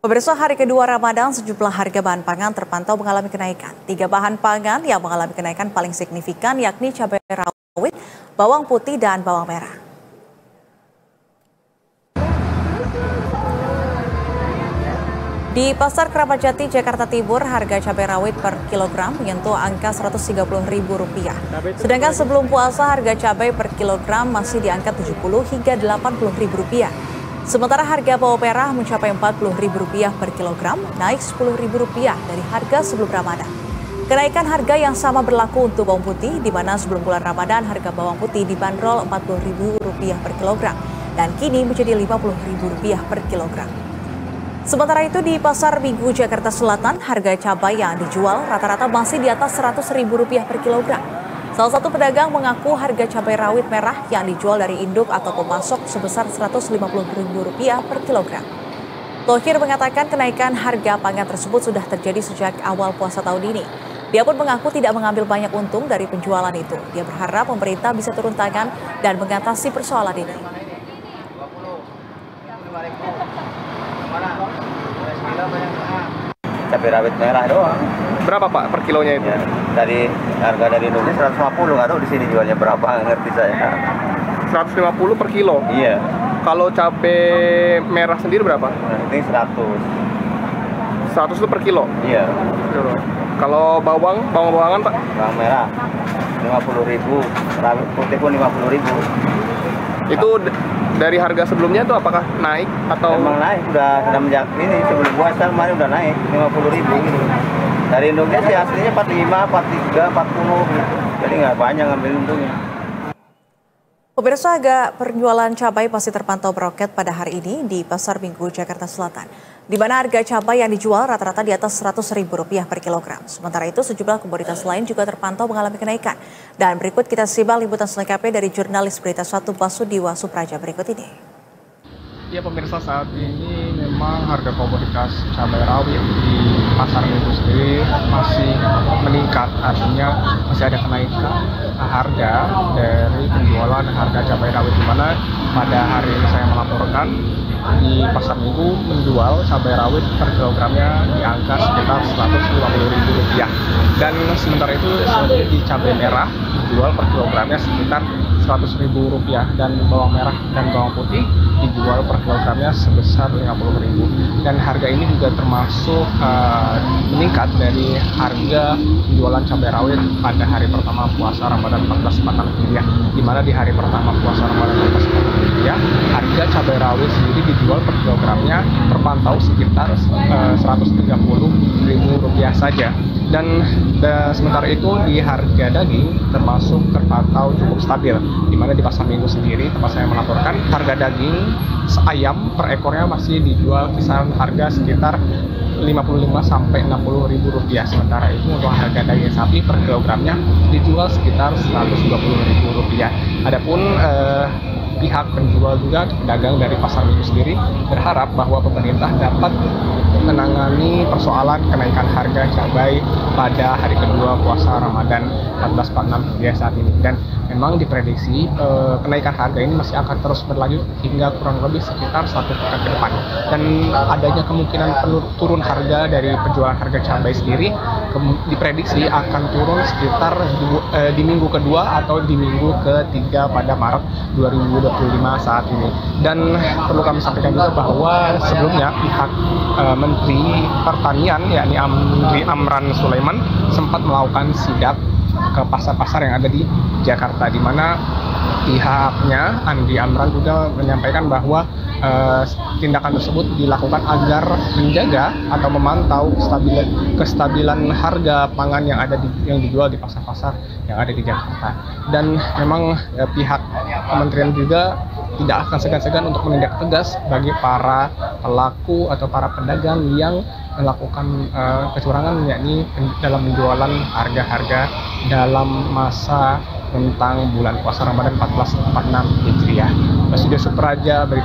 Pemirsa, hari kedua Ramadan, sejumlah harga bahan pangan terpantau mengalami kenaikan. 3 bahan pangan yang mengalami kenaikan paling signifikan yakni cabai rawit, bawang putih, dan bawang merah. Di Pasar Keramat Jati, Jakarta Timur, harga cabai rawit per kilogram menyentuh angka Rp130.000. Sedangkan sebelum puasa, harga cabai per kilogram masih di angka Rp70 hingga Rp80.000. Sementara harga bawang merah mencapai Rp40.000 per kilogram, naik Rp10.000 dari harga sebelum Ramadan. Kenaikan harga yang sama berlaku untuk bawang putih, di mana sebelum bulan Ramadan harga bawang putih dibanderol Rp40.000 per kilogram dan kini menjadi Rp50.000 per kilogram. Sementara itu di Pasar Minggu Jakarta Selatan, harga cabai yang dijual rata-rata masih di atas Rp100.000 per kilogram. Salah satu pedagang mengaku harga cabai rawit merah yang dijual dari induk atau pemasok sebesar Rp150.000 per kilogram. Thohir mengatakan kenaikan harga pangan tersebut sudah terjadi sejak awal puasa tahun ini. Dia pun mengaku tidak mengambil banyak untung dari penjualan itu. Dia berharap pemerintah bisa turun tangan dan mengatasi persoalan ini. Cabai rawit merah doang. Berapa Pak per kilonya itu? Ya, harga dari Indonesia 150, nggak tahu di sini jualnya berapa, nggak ngerti saya. 150 per kilo? Iya. Kalau cabai merah sendiri berapa? Nah, ini 100. 100 itu per kilo? Iya. Kalau bawang-bawangan Pak? Bawang merah 50.000, rawit putih pun 50.000. Itu dari harga sebelumnya itu apakah naik atau? Emang naik, udah menjak ini sebelum puasa kemarin udah naik 50.000 gitu. Dari Indonesia aslinya 45, 43, 40 gitu. Jadi nggak banyak ngambil untungnya. Pemirsa, harga penjualan cabai masih terpantau meroket pada hari ini di Pasar Minggu Jakarta Selatan, di mana harga cabai yang dijual rata-rata di atas Rp100.000 per kilogram. Sementara itu, sejumlah komoditas lain juga terpantau mengalami kenaikan. Dan berikut kita simak liputan selengkapnya dari jurnalis Berita 1 Basudiwa Supraja berikut ini. Ya pemirsa, saat ini memang harga komoditas cabai rawit di pasar minggu sendiri masih meningkat, artinya masih ada kenaikan harga dari penjualan harga cabai rawit, di mana pada hari ini saya melaporkan di pasar minggu menjual cabai rawit per kilogramnya di angka sekitar Rp150.000, dan sementara itu di cabai merah dijual per kilogramnya sekitar Rp100.000, dan bawang merah dan bawang putih dijual per kilogramnya sebesar Rp50.000. Dan harga ini juga termasuk meningkat dari harga penjualan cabai rawit pada hari pertama puasa Ramadan 1446 Hijriah, di mana di hari pertama puasa Ramadan 1446 Hijriah harga cabai rawit sendiri dijual per kilogramnya terpantau sekitar Rp130.000 saja. Dan sementara itu di harga daging termasuk terpantau cukup stabil, di mana di pasar minggu sendiri tempat saya melaporkan harga daging ayam per ekornya masih dijual kisaran harga sekitar Rp55 sampai Rp60.000. Sementara itu untuk harga daging sapi per kilogramnya dijual sekitar Rp120.000. Adapun pihak penjual juga pedagang dari pasar minggu sendiri berharap bahwa pemerintah dapat menangani persoalan kenaikan harga cabai pada hari kedua puasa Ramadan 1446 Hijriah saat ini. Dan memang diprediksi kenaikan harga ini masih akan terus berlanjut hingga kurang lebih sekitar 1 pekan ke depan. Dan adanya kemungkinan turun harga dari penjualan harga cabai sendiri diprediksi akan turun sekitar di minggu kedua atau di minggu ketiga pada Maret 2025 saat ini. Dan perlu kami sampaikan juga bahwa sebelumnya pihak Menteri Pertanian yakni Amran Sulaiman sempat melakukan sidak ke pasar-pasar yang ada di Jakarta, di mana pihaknya Andi Amran juga menyampaikan bahwa tindakan tersebut dilakukan agar menjaga atau memantau kestabilan harga pangan yang dijual di pasar-pasar yang ada di Jakarta. Dan memang pihak kementerian juga tidak akan segan-segan untuk menindak tegas bagi para pelaku atau para pedagang yang melakukan kecurangan, yakni dalam penjualan harga-harga dalam masa tentang bulan puasa Ramadan 1446 Hijriah. Basudiwa Supraja, Berita